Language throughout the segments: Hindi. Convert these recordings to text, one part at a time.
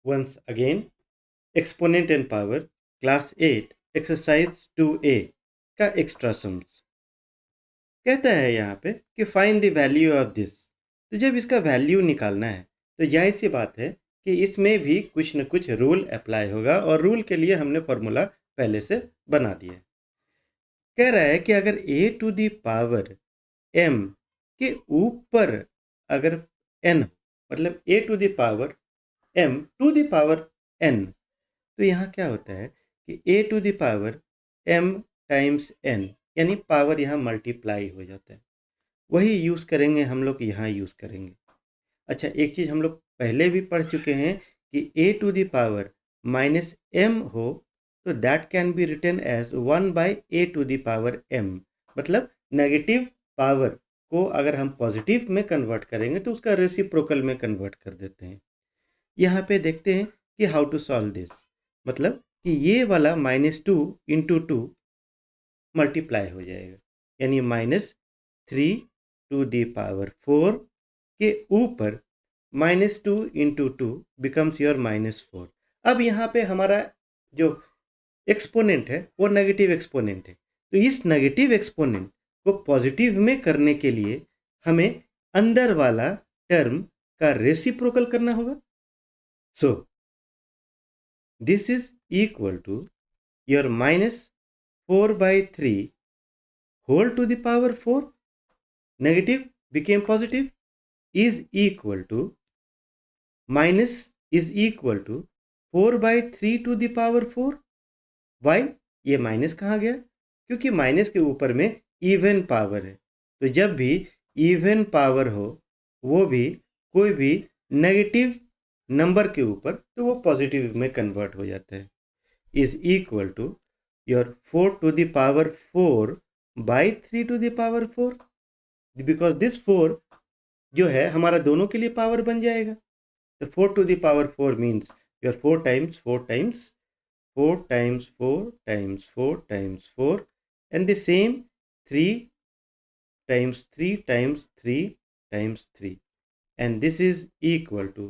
once again exponent and power class 8 exercise 2a का एक्स्ट्रा सम्स कहता है यहाँ पे कि find the value of this. तो जब इसका वैल्यू निकालना है तो जाहिर सी बात है कि इसमें भी कुछ न कुछ रूल अप्लाई होगा और रूल के लिए हमने फॉर्मूला पहले से बना दिया है। कह रहा है कि अगर a to the power m के ऊपर अगर n मतलब a to the power m to the power n, तो यहाँ क्या होता है कि a to the power m times n यानी पावर यहाँ मल्टीप्लाई हो जाता है। वही यूज़ करेंगे हम लोग यहाँ यूज़ करेंगे। अच्छा, एक चीज़ हम लोग पहले भी पढ़ चुके हैं कि a to the power minus m हो तो that can be written as 1 by a to the power m। मतलब नेगेटिव पावर को अगर हम पॉजिटिव में कन्वर्ट करेंगे तो उसका रेसिप्रोकल में कन्वर्ट कर देते हैं। यहाँ पे देखते हैं कि हाउ टू सॉल्व दिस। मतलब कि ये वाला -2 इंटू 2 मल्टीप्लाई हो जाएगा, यानी -3 टू द पावर 4 के ऊपर -2 इंटू 2 बिकम्स योर -4। अब यहाँ पे हमारा जो एक्सपोनेंट है वो नेगेटिव एक्सपोनेंट है, तो इस नेगेटिव एक्सपोनेंट को पॉजिटिव में करने के लिए हमें अंदर वाला टर्म का रेसिप्रोकल करना होगा। So this is equal to your -4/3 whole to the power 4, negative became positive, is equal to minus is equal to 4/3 to the power 4। Y ये माइनस कहाँ गया? क्योंकि माइनस के ऊपर में इवन पावर है, तो जब भी इवन पावर हो वो भी कोई भी नेगेटिव नंबर के ऊपर तो वो पॉजिटिव में कन्वर्ट हो जाता है। Is equal to your 4 to the power 4 by 3 to the power 4, because this 4 जो है हमारा दोनों के लिए पावर बन जाएगा। तो 4 टू द पावर 4 मीन्स योर 4 times 4 times 4 times 4 times 4 times 4, and the same 3 times 3 times 3 times 3, and this is equal to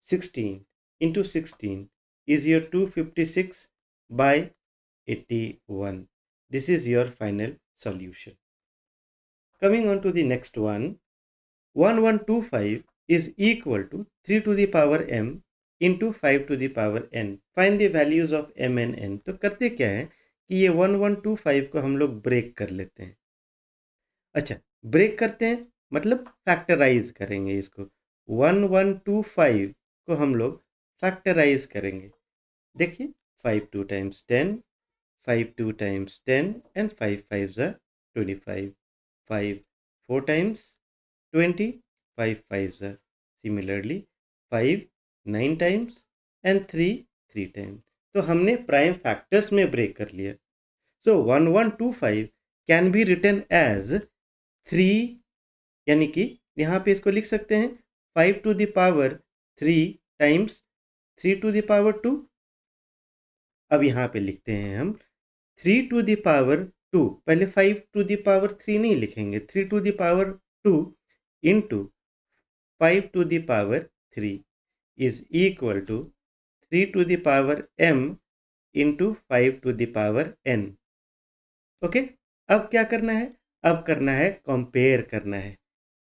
16 into 16 is your 256 by 81. This is your final solution. Coming on to the next one, 1125 is equal to 3 to the power m into 5 to the power n। Find the values of m and n। तो करते क्या है कि ये 1125 को हम लोग ब्रेक कर लेते हैं। अच्छा, ब्रेक करते हैं मतलब फैक्टराइज करेंगे इसको। 1125 को हम लोग फैक्टराइज करेंगे। देखिए 5 2 टाइम्स 10, 5 2 टाइम्स 10 एंड 5 5 ज़ा 25, 5 4 टाइम्स 20, 5 5 ज़ा सिमिलरली 5 9 टाइम्स एंड 3 3 टाइम्स। तो हमने प्राइम फैक्टर्स में ब्रेक कर लिया। सो 1125 कैन बी रिटन एज 3, यानी कि यहाँ पे इसको लिख सकते हैं 5 to the power 3 times 3 to the power 2। अब यहाँ पे लिखते हैं हम 3 टू द पावर 2, पहले 5 टू द पावर 3 नहीं लिखेंगे, 3 to the power 2 into 5 to the power 3 is equal to 3 to the power m into 5 to the power n। Okay, अब क्या करना है? अब करना है कंपेयर करना है।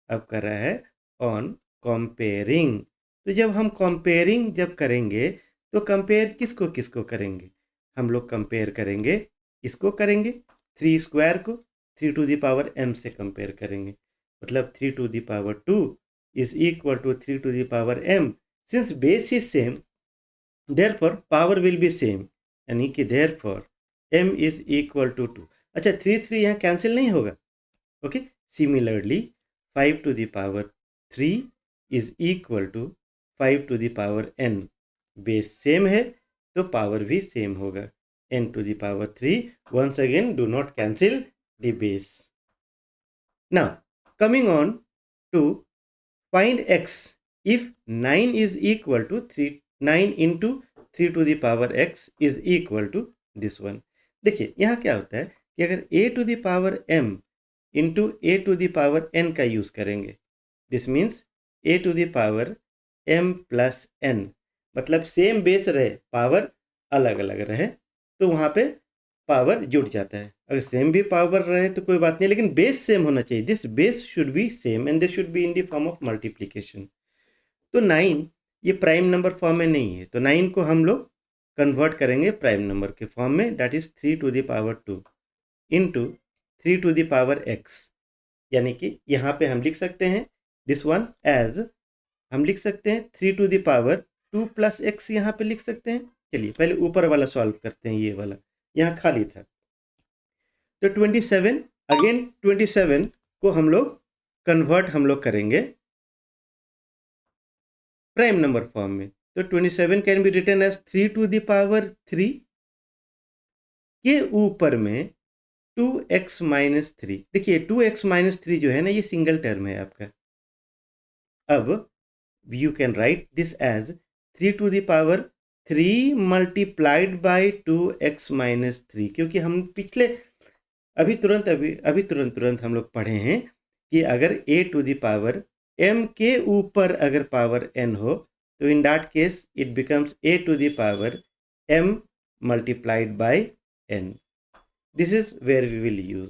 अब कर रहा है ऑन कंपेयरिंग। तो जब हम कंपेयरिंग जब करेंगे तो कंपेयर किसको किसको करेंगे? हम लोग कंपेयर करेंगे, इसको करेंगे 3 स्क्वायर को 3 टू द पावर m से कंपेयर करेंगे। मतलब 3 to the power 2 is equal to 3 to the power m। Since base is same, therefore power will be same, यानी कि therefore m is equal to 2। अच्छा, 3 3 यहाँ कैंसिल नहीं होगा। Okay, similarly 5 to the power 3 is equal to 5 to the power n। Base same है तो पावर भी सेम होगा, n to the power 3। once again do not cancel the base। now coming on to find x if 9 is equal to 3, 9 into 3 to the power x is equal to this one। देखिए यहाँ क्या होता है कि अगर a to the power m into a to the power n का यूज़ करेंगे, this means a to the power m plus n। मतलब सेम बेस रहे, पावर अलग अलग रहे तो वहाँ पे पावर जुड़ जाता है। अगर सेम भी पावर रहे तो कोई बात नहीं, लेकिन बेस सेम होना चाहिए। This base should be same and this should be in the form of multiplication. तो 9 ये प्राइम नंबर फॉर्म में नहीं है, तो 9 को हम लोग कन्वर्ट करेंगे प्राइम नंबर के फॉर्म में, that is 3 to the power 2 into 3 to the power x। यानी कि यहाँ पे हम लिख सकते हैं दिस वन एज, हम लिख सकते हैं 3 to the power 2 plus x, यहाँ पे लिख सकते हैं। चलिए पहले ऊपर वाला सॉल्व करते हैं, ये वाला यहाँ खाली था। तो 27 अगेन 27 को हम लोग कन्वर्ट हम लोग करेंगे प्राइम नंबर फॉर्म में। तो 27 can be written as 3 to the power 3 के ऊपर में 2x माइनस 3। देखिए 2x माइनस 3 जो है ना, ये सिंगल टर्म है आपका। अब you can write this as 3 to the power 3 multiplied by 2x minus 3, क्योंकि हम पिछले अभी तुरंत हम लोग पढ़े हैं कि अगर a to the power m के ऊपर अगर पावर n हो तो in that case it becomes a to the power m multiplied by n। This is where we will use.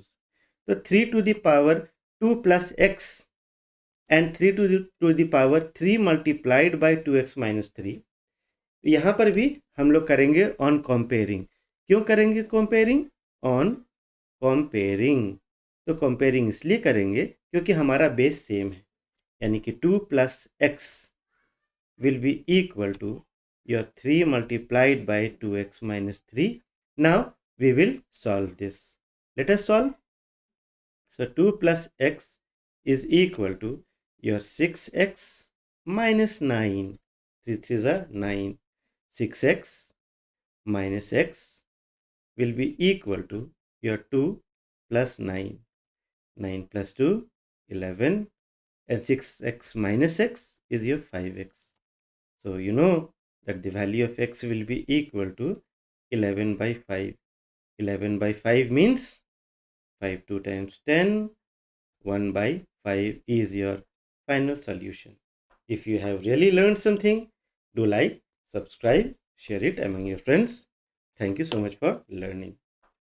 तो 3 to the power 2 plus x and 3 to the power 3 multiplied by 2x minus 3। यहाँ पर भी हम लोग करेंगे ऑन कंपेयरिंग। क्यों करेंगे कंपेयरिंग? On comparing. तो कंपेयरिंग इसलिए करेंगे क्योंकि हमारा बेस सेम है, यानी कि 2 plus x will be equal to your 3 multiplied by 2x minus 3। Now we will solve this. Let us solve. So 2 plus x is equal to your 6x minus 9. 3 3s are 9. 6x minus x will be equal to your 2 plus 9. 9 plus 2, 11. And 6x minus x is your 5x. So you know that the value of x will be equal to 11 by 5. 11 by 5 means 5 2 times 10. 1 by 5 is your final solution. If you have really learned something, do like, subscribe, share it among your friends. Thank you so much for learning.